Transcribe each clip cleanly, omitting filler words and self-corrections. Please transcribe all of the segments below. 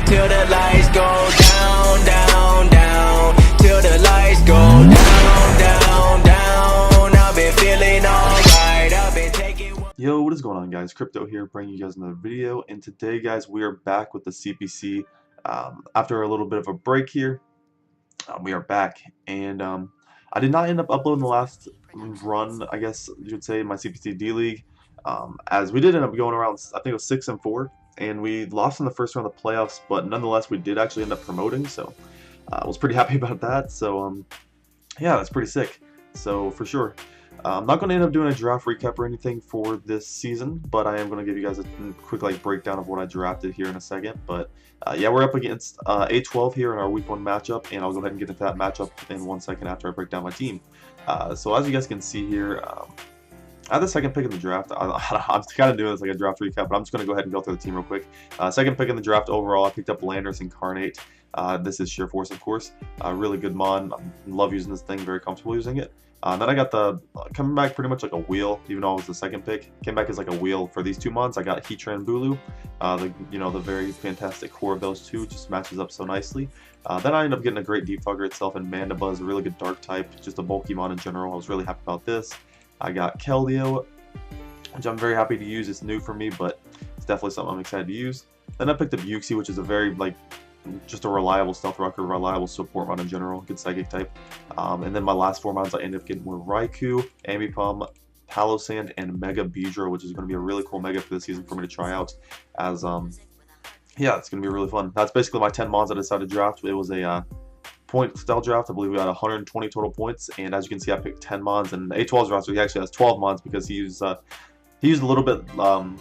till the lights go down, down, down, till the lights go down, down, down. I've been feeling alright, I've been taking. Yo, what is going on, guys? Crypto here, bringing you guys another video, and today, guys, we are back with the CPC. After a little bit of a break here, we are back, and I did not end up uploading the last run, I guess you would say, in my CPC D League, as we did end up going around, I think it was 6-4, and we lost in the first round of the playoffs, but nonetheless, we did actually end up promoting, so I was pretty happy about that. So yeah, that's pretty sick. So for sure. I'm not going to end up doing a draft recap or anything for this season, but I am going to give you guys a quick breakdown of what I drafted here in a second. But yeah, we're up against A12 here in our week 1 matchup, and I'll go ahead and get into that matchup in 1 second after I break down my team. So as you guys can see here, I had the second pick in the draft. I'm kind of doing this like a draft recap, but I'm just going to go ahead and go through the team real quick. Second pick in the draft overall, I picked up Landers Incarnate. This is Sheer Force, of course. Really good mod. I love using this thing, very comfortable using it. Then I got the, coming back pretty much like a wheel, even though it was the second pick. Came back as like a wheel for these 2 mods. I got Heatran and Bulu. The very fantastic core of those 2 just matches up so nicely. Then I ended up getting a great Defogger itself, and Mandibuzz, a really good dark type, just a bulky mod in general. I was really happy about this. I got Keldeo, which I'm very happy to use. It's new for me, but it's definitely something I'm excited to use. Then I picked up Uxie, which is a very, just a reliable stealth rocker, reliable support mod in general, good psychic type. And then my last 4 mods I ended up getting were Raikou, Ambipom, Palossand, and Mega Beedrill, which is going to be a really cool mega for this season for me to try out. As yeah, it's going to be really fun. That's basically my 10 mods I decided to draft. It was a point style draft. I believe we got 120 total points, and as you can see, I picked 10 mods. And A12's roster, he actually has 12 mods because he used a little bit. I don't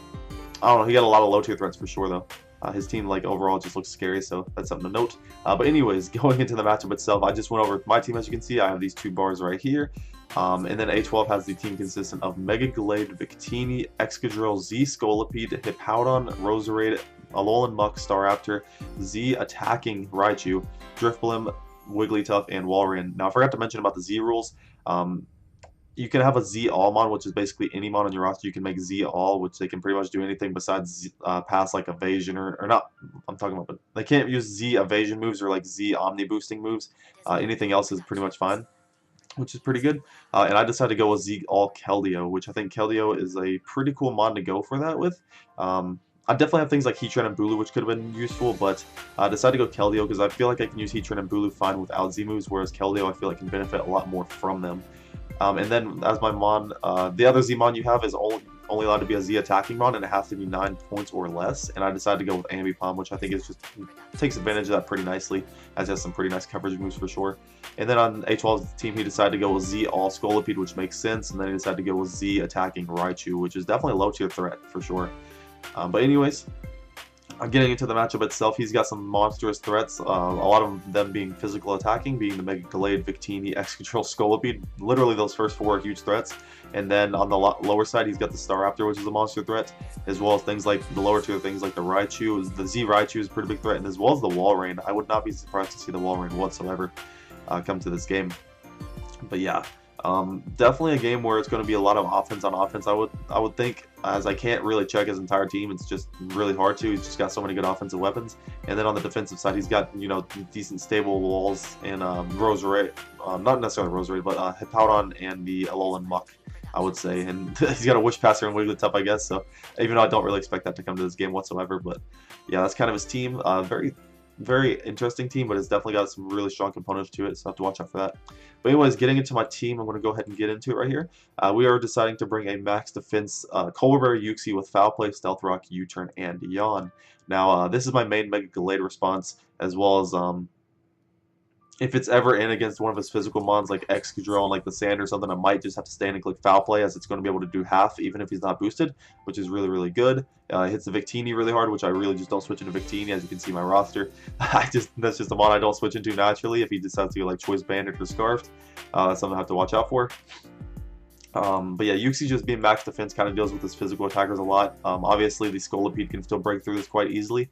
know. He got a lot of low tier threats for sure, though. His team, overall just looks scary, so that's something to note. But anyways, going into the matchup itself, I just went over my team. As you can see, I have these 2 bars right here. And then A12 has the team consistent of Mega Gallade, Victini, Excadrill, Z Scolipede, Hippowdon, Roserade, Alolan Muck, Staraptor, Z attacking Raichu, Drifblim, Wigglytuff, and Walrein. Now, I forgot to mention about the Z rules. You can have a Z All mod, which is basically any mod on your roster. You can make Z All, which they can pretty much do anything besides pass evasion or not. I'm talking about, but they can't use Z evasion moves or Z Omni boosting moves. Anything else is pretty much fine, which is pretty good. And I decided to go with Z All Keldeo, which I think Keldeo is a pretty cool mod to go for that with. I definitely have things like Heatran and Bulu, which could have been useful, but I decided to go Keldeo because I feel like I can use Heatran and Bulu fine without Z moves, whereas Keldeo I feel like can benefit a lot more from them. And then as my mon, the other Z mon you have is only allowed to be a Z attacking mon, and it has to be 9 points or less. And I decided to go with Ambipom, which I think is just takes advantage of that pretty nicely, as it has some pretty nice coverage moves for sure. And then on A12's team, he decided to go with Z All Scolipede, which makes sense. And then he decided to go with Z attacking Raichu, which is definitely a low tier threat for sure. But anyways, getting into the matchup itself, he's got some monstrous threats, a lot of them being physical attacking, being the Mega Gallade, Victini, Excadrill, Scolipede. Literally those first 4 are huge threats. And then on the lower side, he's got the Staraptor, which is a monster threat, as well as things like the lower tier things like the Raichu. The Z Raichu is a pretty big threat, and as well as the Walrein. I would not be surprised to see the Walrein whatsoever come to this game. But yeah. Definitely a game where it's going to be a lot of offense on offense. I would think, as I can't really check his entire team. It's just really hard to. He's just got so many good offensive weapons. And then on the defensive side, he's got decent stable walls and Roserade, not necessarily Roserade, but Hippowdon and the Alolan Muck, I would say. And he's got a Wish Passer and Wigglytuff, I guess. So even though I don't really expect that to come to this game whatsoever, but yeah, that's kind of his team. Very interesting team, but it's definitely got some really strong components to it, so I have to watch out for that. But anyways, getting into my team, I'm going to go ahead and get into it right here. We are deciding to bring a max defense Colbert Uxie with Foul Play, Stealth Rock, U-Turn, and Yawn. Now, this is my main Mega Gallade response, as well as if it's ever in against one of his physical mons like Excadrill and the Sand or something, I might just have to stand and click Foul Play, as it's going to be able to do half even if he's not boosted, which is really, really good. It hits the Victini really hard, which I really just don't switch into Victini, as you can see my roster. That's just a mon I don't switch into naturally. If he decides to go Choice Bandit or Scarfed, that's something I have to watch out for. But yeah, Uxie just being max defense kind of deals with his physical attackers a lot. Obviously, the Scolipede can still break through this quite easily.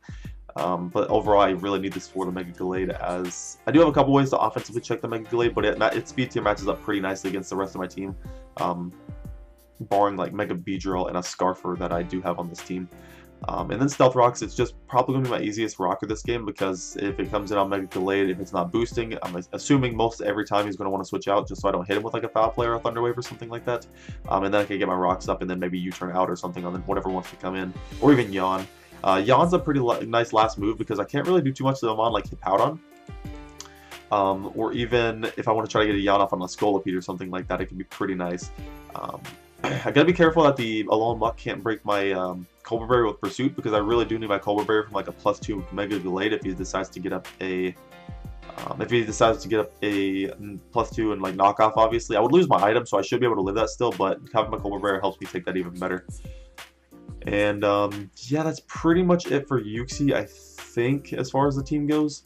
But overall, I really need this for the Mega Gallade, as I do have a couple ways to offensively check the Mega Gallade, but its speed tier matches up pretty nicely against the rest of my team, barring Mega Beedrill and a Scarfer that I do have on this team. And then Stealth Rocks, it's just probably going to be my easiest rocker this game, because if it comes in on Mega Delayed, if it's not boosting, I'm assuming most every time he's going to want to switch out, just so I don't hit him with like a Foul Play or a Thunder Wave or something like that. And then I can get my rocks up, and then maybe U-turn out or something on whatever wants to come in, or even Yawn. Yawn's a pretty nice last move, because I can't really do too much to them on like Hippowdon. Or even if I want to try to get a Yawn off on a Scolipede or something like that, it can be pretty nice. I gotta be careful that the Alone Muck can't break my Colbur Berry with Pursuit, because I really do need my Colbur Berry from like a +2 Mega Delayed if he decides to get up a +2 and like knockoff. Obviously, I would lose my item, so I should be able to live that still. But having my Colbur Berry helps me take that even better. And yeah, that's pretty much it for Yuxi, I think, as far as the team goes.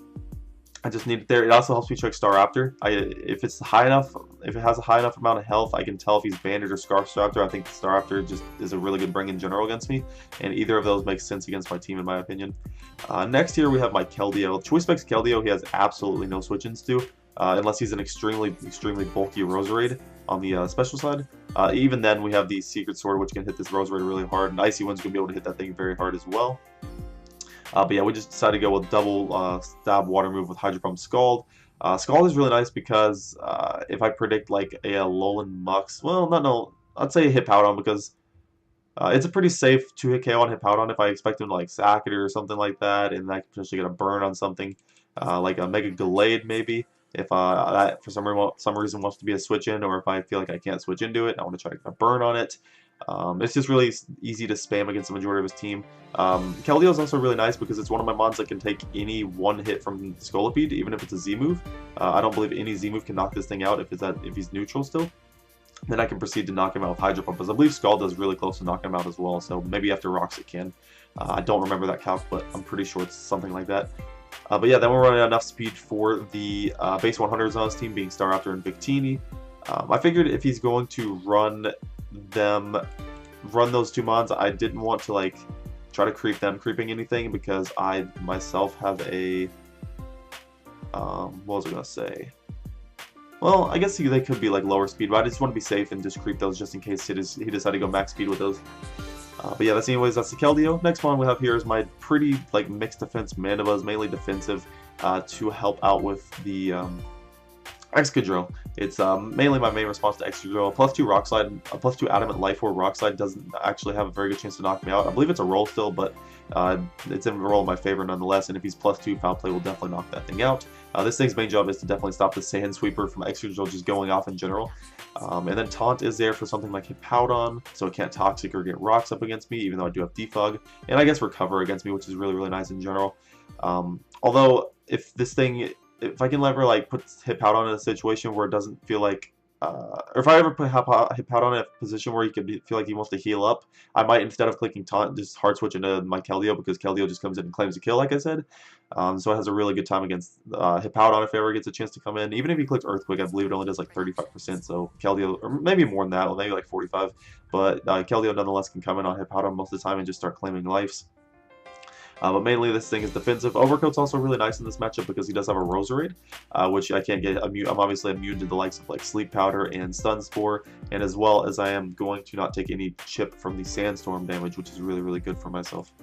I just need it there. It also helps me check Staraptor. If it's high enough, if it has a high enough amount of health, I can tell if he's Banded or Scarf Staraptor. I think the Staraptor just is a really good bring in general against me, and either of those makes sense against my team in my opinion. Next here we have my Keldeo. Choice Specs Keldeo, he has absolutely no switch-ins to, unless he's an extremely bulky Roserade on the special side. Even then, we have the Secret Sword, which can hit this Roserade really hard, and Icy Wind's going to be able to hit that thing very hard as well. But yeah, we just decided to go with double stab water move with Hydro Pump Scald. Scald is really nice because if I predict like a Alolan Mux, well, no, I'd say Hippowdon, because it's a pretty safe 2-hit KO on Hippowdon if I expect him to like sack it or something like that, and I can potentially get a burn on something like a Mega Delayed maybe. If that for some reason wants to be a switch in, or if I feel like I can't switch into it, I want to try to get a burn on it. It's just really easy to spam against the majority of his team. Keldeo is also really nice because it's one of my mons that can take any one hit from Scolipede, even if it's a Z move. I don't believe any Z move can knock this thing out if he's neutral still. Then I can proceed to knock him out with Hydro Pump, as I believe Scald does really close to knock him out as well. So maybe after Rocks it can. I don't remember that calc, but I'm pretty sure it's something like that. But yeah, then we're running enough speed for the base 100s on his team, being Staraptor and Victini. I figured if he's going to run those two mons, I didn't want to like try to creeping anything, because I myself have a what was I gonna say? Well, I guess they could be like lower speed, but I just want to be safe and just creep those just in case he decided to go max speed with those. But yeah, that's the Keldeo. Next one we have here is my pretty like mixed defense Mandibuss, mainly defensive, to help out with the Excadrill. It's mainly my main response to Excadrill. A +2 Rock Slide, a +2 Adamant Life Orb Rock Slide doesn't actually have a very good chance to knock me out. I believe it's a roll still, but it's in a roll in my favor nonetheless, and if he's +2, Foul Play will definitely knock that thing out. This thing's main job is to definitely stop the Sand Sweeper from Excadrill just going off in general. And then Taunt is there for something like Hippowdon, so it can't Toxic or get rocks up against me, even though I do have Defog. And I guess Recover against me, which is really, really nice in general. Although, if I can ever like put Hippowdon in a situation where it doesn't feel like, or if I ever put Hippowdon in a position where he could feel like he wants to heal up, I might, instead of clicking Taunt, just hard switch into my Keldeo, because Keldeo just comes in and claims a kill, like I said. So it has a really good time against Hippowdon if it ever gets a chance to come in. Even if he clicks Earthquake, I believe it only does like 35%, so Keldeo, or maybe more than that, maybe like 45, but Keldeo nonetheless can come in on Hippowdon most of the time and just start claiming lives. But mainly this thing is defensive. Overcoat's also really nice in this matchup because he does have a Roserade, which I can't get immune. I'm obviously immune to the likes of like Sleep Powder and Stun Spore, and as well as I am going to not take any chip from the Sandstorm damage, which is really, really good for myself.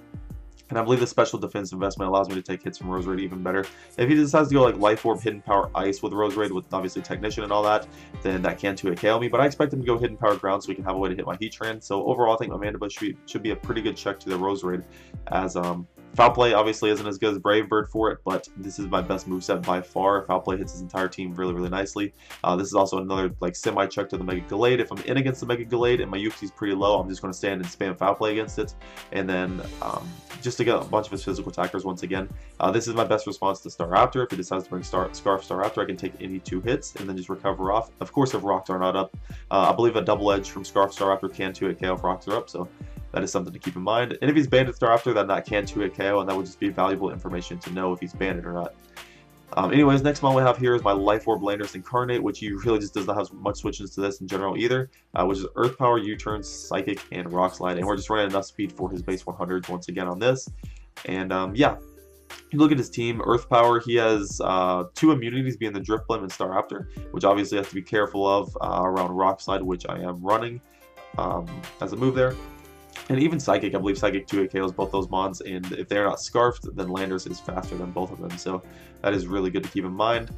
And I believe the special defense investment allows me to take hits from Roserade even better. If he decides to go like Life Orb, Hidden Power, Ice with Roserade, with obviously Technician and all that, then that can 2-hit KO me. But I expect him to go Hidden Power Ground so we can have a way to hit my Heatran. So overall, I think my Mandibuss should be a pretty good check to the Roserade, as Foul Play obviously isn't as good as Brave Bird for it, but this is my best moveset by far. Foul Play hits his entire team really, really nicely. This is also another like semi-check to the Mega Gallade. If I'm in against the Mega Gallade and my Yuxi's pretty low, I'm just going to stand and spam Foul Play against it, and then just to get a bunch of his physical attackers once again. This is my best response to Staraptor. If he decides to bring Scarf Staraptor, I can take any 2 hits and then just recover off. Of course, if rocks are not up, I believe a Double Edge from Scarf Staraptor can 2-hit KO if rocks are up, so that is something to keep in mind. And if he's Banded Staraptor, then that can 2-hit KO, and that would just be valuable information to know if he's banded or not. Anyways, next one we have here is my Life Orb Landorus Incarnate, which really just does not have much switches to this in general either, which is Earth Power, U-Turn, Psychic, and Rock Slide. And we're just running enough speed for his base 100s once again on this. And yeah, you look at his team, Earth Power, he has 2 immunities, being the Drift Blim and Staraptor, which obviously has to be careful of around Rock Slide, which I am running as a move there. And even Psychic, I believe Psychic 2 KOs both those mons, and if they're not scarfed, then Landorus is faster than both of them, so that is really good to keep in mind.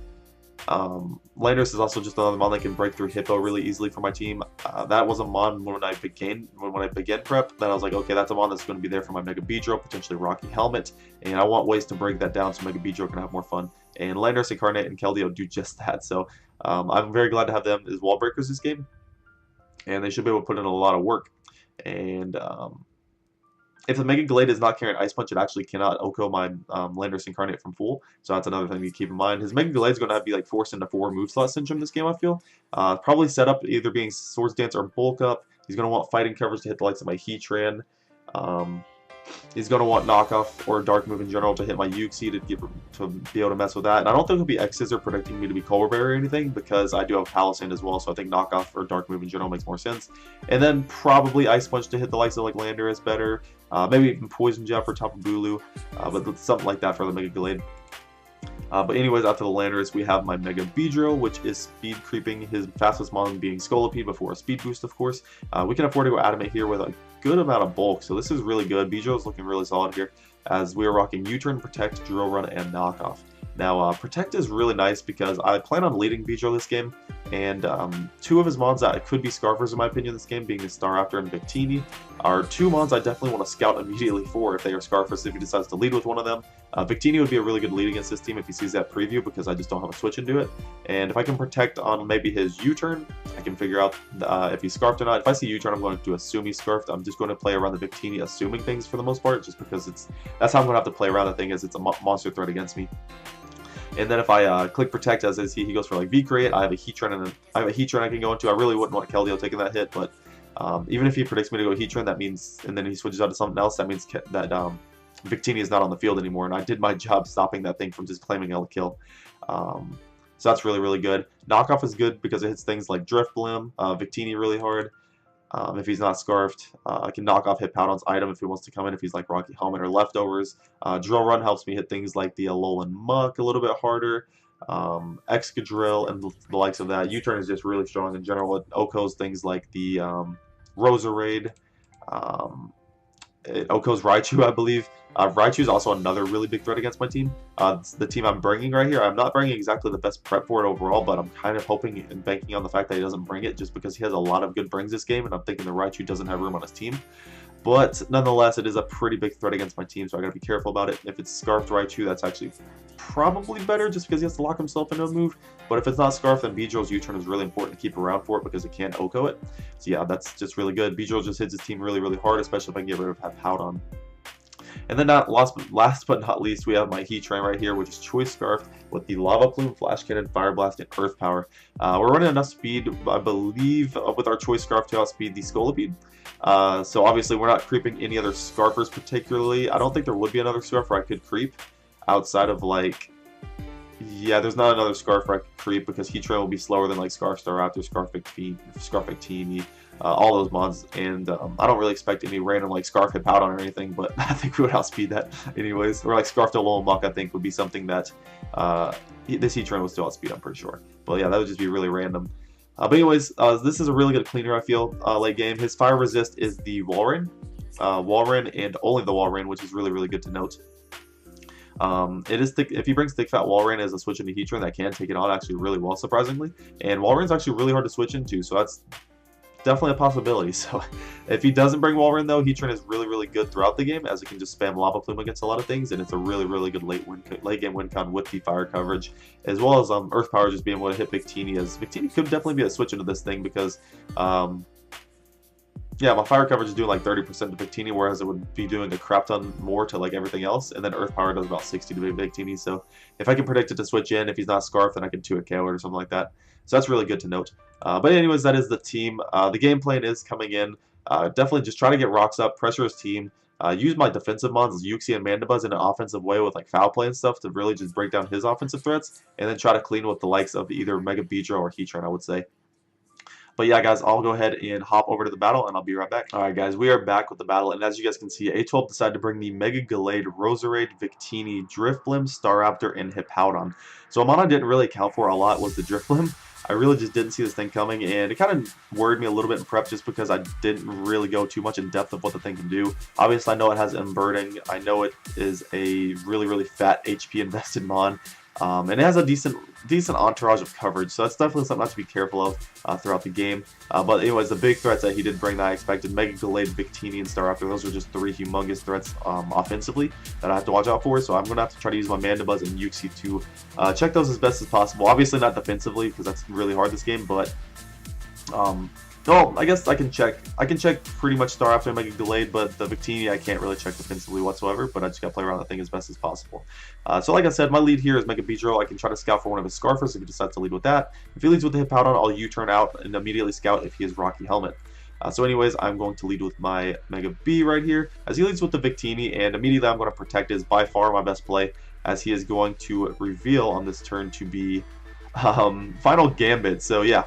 Landorus is also just another mon that can break through Hippo really easily for my team. That was a mon when I began prep. Then I was like, okay, that's a mon that's going to be there for my Mega Beedrill, potentially Rocky Helmet, and I want ways to break that down so Mega Beedrill can have more fun. And Landorus, Incarnate, and Keldeo do just that. So I'm very glad to have them as wall breakers this game, and they should be able to put in a lot of work. And if the Mega Glade is not carrying Ice Punch, it actually cannot OHKO my Landorus Incarnate from full. So that's another thing to keep in mind. His Mega Glade is going to have to be like forced into 4 move slot syndrome this game, I feel. Probably set up either being Swords Dance or Bulk Up. He's going to want fighting coverage to hit the likes of my Heatran. He's going to want knockoff or dark move in general to hit my Uxie to be able to mess with that. And I don't think he'll be X-Scissor predicting me to be Colbur Berry or anything, because I do have Palisand as well, so I think knockoff or dark move in general makes more sense. And then probably Ice Punch to hit the likes of like Landorus better. Maybe even Poison Jab for Tapu Bulu, but something like that for the Mega Glade. But anyways, after the Landorus, we have my Mega Beedrill, which is speed creeping, his fastest mon being Scolipede before a speed boost, of course. We can afford to go Adamant here with a good amount of bulk, so this is really good. Beedrill is looking really solid here, as we are rocking U-Turn, Protect, Drill Run, and Knockoff. Now, Protect is really nice because I plan on leading Beedrill this game, and 2 of his mons that could be Scarfers in my opinion this game, being the Staraptor and Victini, are 2 mons I definitely want to scout immediately for if they are Scarfers if he decides to lead with one of them. Victini would be a really good lead against this team if he sees that preview, because I just don't have a switch into it. And if I can Protect on maybe his U-Turn, I can figure out if he's Scarfed or not. If I see U-Turn, I'm going to assume he's Scarfed. I'm just going to play around the Victini assuming things for the most part, just because that's how I'm going to have to play around. The thing is, it's a monster threat against me. And then if I click Protect as is, he goes for like V-Create. I have a Heatran and I can go into. I really wouldn't want Keldeo taking that hit, but even if he predicts me to go Heatran, that means, and then he switches out to something else, that means that Victini is not on the field anymore, and I did my job stopping that thing from just claiming a kill. So that's really, really good. Knockoff is good because it hits things like Drift Blim, Victini really hard. If he's not Scarfed, I can knock off hit Powdon's item if he wants to come in, if he's like Rocky Helmet or Leftovers. Drill Run helps me hit things like the Alolan Muck a little bit harder. Excadrill and the likes of that. U-Turn is just really strong in general. It OHKOs things like the Roserade. It OHKOs Raichu, I believe. Raichu is also another really big threat against my team. The team I'm bringing right here, I'm not bringing exactly the best prep for it overall, but I'm kind of hoping and banking on the fact that he doesn't bring it just because he has a lot of good brings this game, and I'm thinking the Raichu doesn't have room on his team. But nonetheless, it is a pretty big threat against my team, so I gotta be careful about it. If it's Scarfed Raichu, that's actually probably better just because he has to lock himself into a move. But if it's not Scarfed, then Beedrill's U-Turn is really important to keep around for it because it can't OHKO it. So yeah, that's just really good. Beedrill just hits his team really, really hard, especially if I can get rid of Powdon. And then last but not least, we have my Heatran right here, which is Choice Scarf with the Lava Plume, Flash Cannon, Fire Blast, and Earth Power. We're running enough speed, I believe, with our Choice Scarf to outspeed the Scolipede. So obviously we're not creeping any other Scarfers particularly. I don't think there would be another Scarfer I could creep outside of like... Yeah, there's not another Scarfer I could creep because Heatran will be slower than like Scarf Staraptor, Scarf Victini, all those mods, and I don't really expect any random like Scarf hit Powdon or anything, but I think we would outspeed that anyways. Or like Scarf to Alolan Muck, I think would be something that this Heatran would still outspeed, I'm pretty sure. But yeah, that would just be really random. But anyways, this is a really good cleaner, I feel, late game. His fire resist is the Walrein, and only the Walrein, which is really, really good to note. It is thick. If he brings Thick Fat Walrein as a switch into Heatran, that can take it on actually really well, surprisingly. And Walrein's actually really hard to switch into, so that's definitely a possibility. So if he doesn't bring Walrein though, Heatran is really, really good throughout the game, as it can just spam Lava Plume against a lot of things, and it's a really, really good late game win con with the fire coverage, as well as Earth Power just being able to hit Victini, as Victini could definitely be a switch into this thing because yeah, my fire coverage is doing like 30% to Victini, whereas it would be doing a crap ton more to like everything else, and then Earth Power does about 60 to Victini, so if I can predict it to switch in, if he's not Scarf, then I can 2-KO it or something like that. So that's really good to note. But anyways, that is the team. The game plan is coming in. Definitely just try to get rocks up, pressure his team, use my defensive mons, Uxie and Mandibuzz, in an offensive way with like foul play and stuff to really just break down his offensive threats, and then try to clean with the likes of either Mega Beedrill or Heatran, I would say. But yeah, guys, I'll go ahead and hop over to the battle, and I'll be right back. All right, guys, we are back with the battle, and as you guys can see, A12 decided to bring the Mega Gallade, Roserade, Victini, Drifblim, Staraptor, and Hippowdon. So a mon I didn't really account for a lot was the Drifblim. I really just didn't see this thing coming, and it kind of worried me a little bit in prep just because I didn't really go too much in depth of what the thing can do. Obviously, I know it has inverting. I know it is a really fat HP invested mon. And it has a decent entourage of coverage, so that's definitely something not to be careful of throughout the game. But anyways, the big threats that he did bring that I expected, Mega Gallade, Victini, and Staraptor, those are just 3 humongous threats offensively that I have to watch out for. So I'm going to have to try to use my Mandibuzz and Uxie to check those as best as possible. Obviously not defensively, because that's really hard this game, but well, I guess I can check pretty much Staraptor and Mega Gallade, but the Victini I can't really check defensively whatsoever, but I just gotta play around that thing as best as possible. So like I said, my lead here is Mega Beedrill. I can try to scout for one of his Scarfers if he decides to lead with that. If he leads with the Hippowdon, I'll U-turn out and immediately scout if he has Rocky Helmet. So anyways, I'm going to lead with my Mega B right here, as he leads with the Victini, and immediately I'm going to protect is by far my best play, as he is going to reveal on this turn to be Final Gambit. So yeah.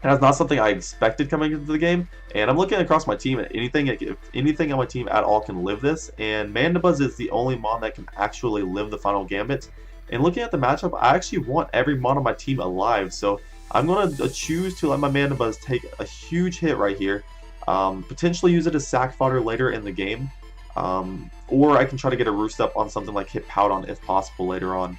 That's not something I expected coming into the game, and I'm looking across my team at anything on my team at all can live this, and Mandibuzz is the only mon that can actually live the Final Gambit. And looking at the matchup, I actually want every mon on my team alive, so I'm going to choose to let my Mandibuzz take a huge hit right here, potentially use it as sack fodder later in the game, or I can try to get a roost up on something like Hippowdon if possible later on.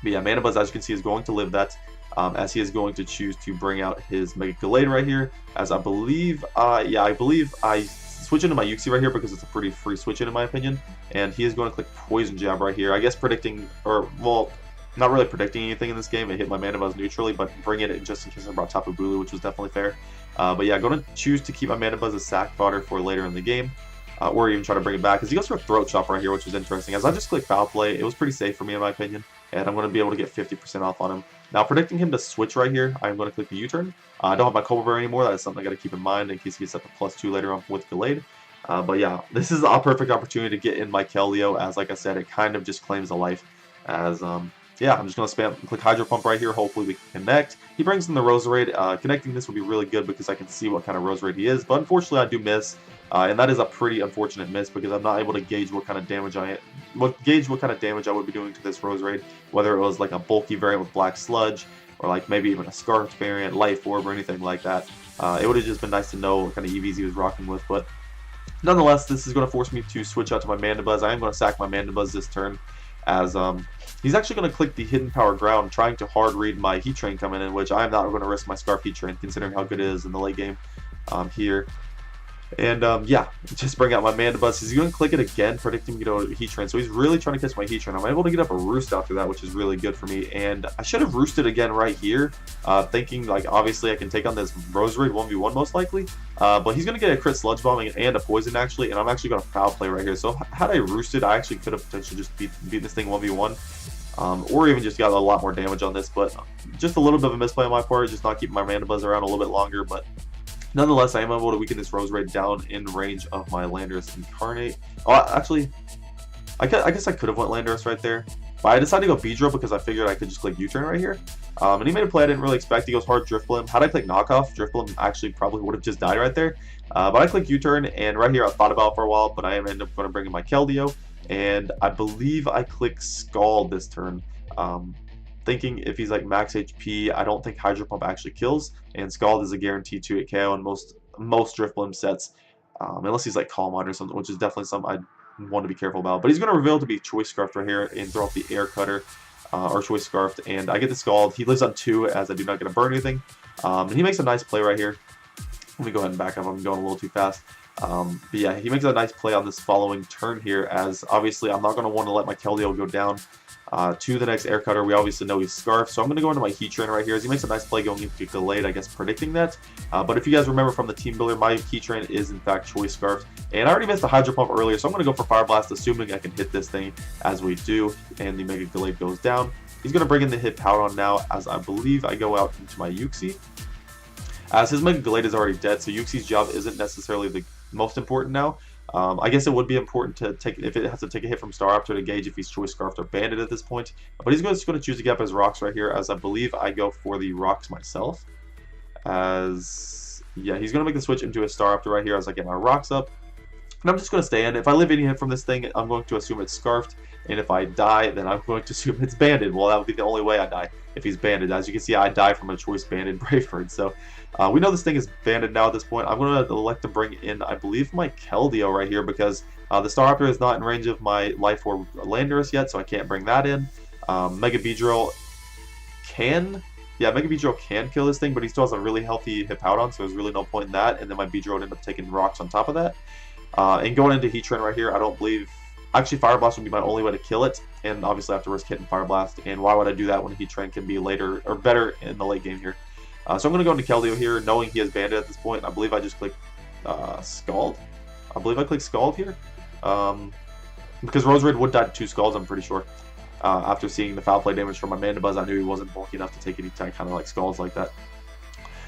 But yeah, Mandibuzz, as you can see, is going to live that. As he is going to choose to bring out his Mega Gallade right here, as I believe I switch into my Uxie right here because it's a pretty free switch in my opinion, and he is going to click Poison Jab right here. I guess predicting, or well, not really predicting anything in this game. It hit my Mandibuzz neutrally, but bringing it just in case I brought Tapu Bulu, which was definitely fair. But yeah, I'm going to choose to keep my Mandibuzz as sack fodder for later in the game. Or even try to bring it back, because he goes for a Throat Chop right here, which is interesting. As I just click Foul Play, it was pretty safe for me in my opinion, and I'm going to be able to get 50% off on him. Now, predicting him to switch right here, I'm going to click the U-turn. I don't have my Cobra Bear anymore. That is something I got to keep in mind in case he gets up to +2 later on with Gallade. But yeah, this is a perfect opportunity to get in my Keldeo, as like I said, it kind of just claims a life. As yeah, I'm just going to spam click Hydro Pump right here. Hopefully we can connect. He brings in the Roserade. Connecting this would be really good because I can see what kind of Roserade he is, but unfortunately I do miss. And that is a pretty unfortunate miss because I'm not able to gauge what kind of damage I would be doing to this Roserade, whether it was like a bulky variant with Black Sludge, or like maybe even a Scarfed variant, Life Orb, or anything like that. It would have just been nice to know what kind of EVs he was rocking with, but nonetheless, this is going to force me to switch out to my Mandibuzz. I am going to sack my Mandibuzz this turn, as he's actually going to click the Hidden Power Ground, trying to hard read my Heat Train coming in, which I am not going to risk my Scarf Heat Train, considering how good it is in the late game here. And yeah, just bring out my Mandibuzz. He's going to click it again, predicting me to Heat Train. So he's really trying to catch my Heat Train. I'm able to get up a Roost after that, which is really good for me. And I should have roosted again right here, thinking like obviously I can take on this Roserade 1v1 most likely. But he's going to get a crit Sludge Bomb and a Poison actually, and I'm actually going to Foul Play right here. So had I roosted, I actually could have potentially just beat this thing 1v1. Or even just got a lot more damage on this, but just a little bit of a misplay on my part, just not keeping my Mandibuzz around a little bit longer. But nonetheless, I am able to weaken this Roserade down in range of my Landorus Incarnate. Oh, actually, I guess I could have went Landorus right there, but I decided to go Beedrill because I figured I could just click U-turn right here. And he made a play I didn't really expect. He goes hard Drifblim. Had I clicked Knockoff, Drifblim actually probably would have just died right there. But I clicked U-turn, and right here I thought about it for a while, but I am end up going to bring in my Keldeo, and I believe I click Scald this turn. Thinking if he's like max HP, I don't think Hydro Pump actually kills, and Scald is a guaranteed 2-hit KO in most Drifblim sets, unless he's like Calm on or something, which is definitely something I want to be careful about. But he's going to reveal to be Choice Scarfed right here and throw off the Air Cutter, or Choice Scarfed, and I get the Scald. He lives on 2 as I do not get to burn anything, and he makes a nice play right here. Let me go ahead and back up. I'm going a little too fast. But yeah, he makes a nice play on this following turn here, as obviously I'm not going to want to let my Keldeo go down to the next Air Cutter. We obviously know he's Scarf, so I'm going to go into my Heat Train right here, as he makes a nice play going into Gallade, I guess predicting that. But if you guys remember from the Team Builder, my Heat Train is in fact Choice Scarf, and I already missed the Hydro Pump earlier, so I'm going to go for Fire Blast, assuming I can hit this thing as we do, and the Mega Gallade goes down. He's going to bring in the Hippowdon now, as I believe I go out into my Uxie. As his Mega Gallade is already dead, so Uxie's job isn't necessarily the most important now. I guess it would be important to take, if it has to take a hit from Staraptor to gauge if he's Choice Scarfed or Banded at this point. But he's just going to choose to get up his Rocks right here, as I believe I go for the Rocks myself. as, yeah, he's going to make the switch into a Staraptor right here as I get my rocks up. And I'm just going to stay in. If I live any hit from this thing, I'm going to assume it's Scarfed. And if I die, then I'm going to assume it's Banded. Well, that would be the only way I die, if he's Banded. As you can see, I die from a choice Banded Bravebird. So we know this thing is Banded now at this point. I'm going to elect to bring in, I believe, my Keldeo right here, because the Staraptor is not in range of my Life Orb Landorus yet, so I can't bring that in. Mega Beedrill can... Yeah, Mega Beedrill can kill this thing, but he still has a really healthy Hippowdon, so there's really no point in that. And then my Beedrill would end up taking rocks on top of that. And going into Heatran right here, I don't believe... Actually, Fire Blast would be my only way to kill it, and obviously I have to risk hitting Fire Blast. And why would I do that when Heatran can be later, or better in the late game here? So I'm going to go into Keldeo here, knowing he has Banded at this point. I believe I just clicked Scald. I believe I clicked Scald here. Because Roserade would die to 2 Scalds, I'm pretty sure. After seeing the Foul Play damage from my Mandibuzz, I knew he wasn't bulky enough to take any kind of like Scalds like that.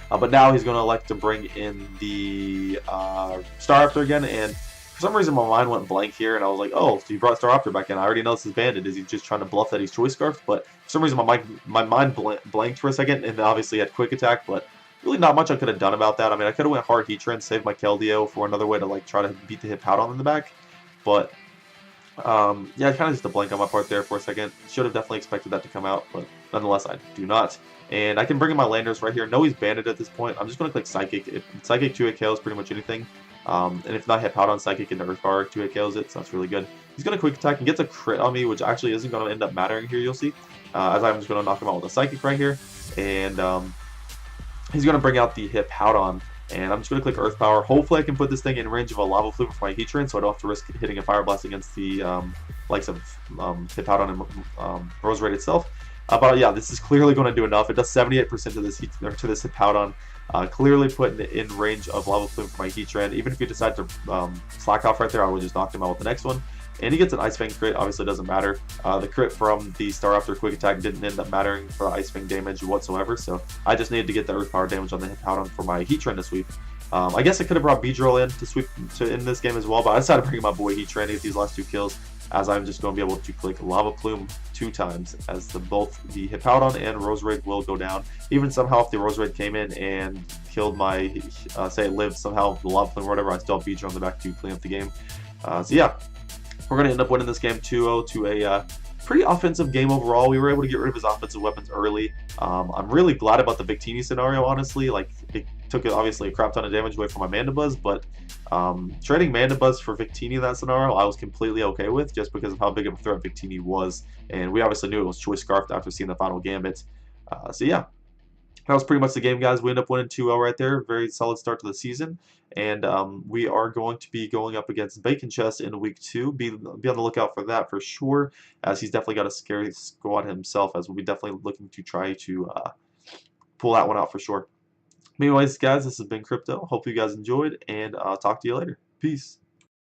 But now he's going to elect to bring in the Staraptor again, and for some reason my mind went blank here, and I was like, oh, so you brought Staraptor back in. I already know this is Banded. Is he just trying to bluff that he's Choice Scarfed? But for some reason my mind blanked for a second, and obviously had Quick Attack, but really not much I could have done about that. I mean, I could have went hard Heatran, saved my Keldeo for another way to like try to beat the Hippowdon in the back, but yeah, kind of just a blank on my part there for a second. Should have definitely expected that to come out, but nonetheless, I do not. And I can bring in my Landers right here. No, he's Banded at this point. I'm just going to click Psychic. If Psychic 2-hit KOs pretty much anything. And if not, Hippowdon Psychic into Earth Power 2-hit KOs it, so that's really good. He's going to Quick Attack and gets a crit on me, which actually isn't going to end up mattering here, you'll see. As I'm just going to knock him out with a Psychic right here. And he's going to bring out the Hippowdon. And I'm just going to click Earth Power. Hopefully I can put this thing in range of a Lava Plume for my Heatran, so I don't have to risk hitting a Fire Blast against the likes of Hippowdon and Roserade itself. But yeah, this is clearly going to do enough. It does 78% to this Hippowdon. Clearly putting it in range of Lava Plume for my Heatran. Even if you decide to slack off right there, I would just knock him out with the next one. And he gets an Ice Fang crit, obviously doesn't matter. The crit from the Staraptor Quick Attack didn't end up mattering for Ice Fang damage whatsoever, so I just needed to get the Earth Power damage on the Hippowdon for my Heatran to sweep. I guess I could have brought Beedrill in to sweep in this game as well, but I decided to bring my boy Heatran to get these last 2 kills, as I'm just going to be able to click Lava Plume 2 times, as both the Hippowdon and Roserade will go down. Even somehow if the Roserade came in and killed my, say it lived somehow, the Lava Plume or whatever, I still have Beedrill on the back to clean up the game. So yeah. We're going to end up winning this game 2-0 to a pretty offensive game overall. We were able to get rid of his offensive weapons early. I'm really glad about the Victini scenario, honestly. Like, it took obviously a crap ton of damage away from my Mandibuzz, but trading Mandibuzz for Victini in that scenario, I was completely okay with, just because of how big of a threat Victini was. And we obviously knew it was Choice Scarfed after seeing the final Gambit. So yeah. That was pretty much the game, guys. We end up winning 2-0 right there. Very solid start to the season. And we are going to be going up against Bacon Chest in week 2. Be on the lookout for that for sure, as he's definitely got a scary squad himself, as we'll be definitely looking to try to pull that one out for sure. Anyways, guys, this has been Crypto. Hope you guys enjoyed, and I'll talk to you later. Peace.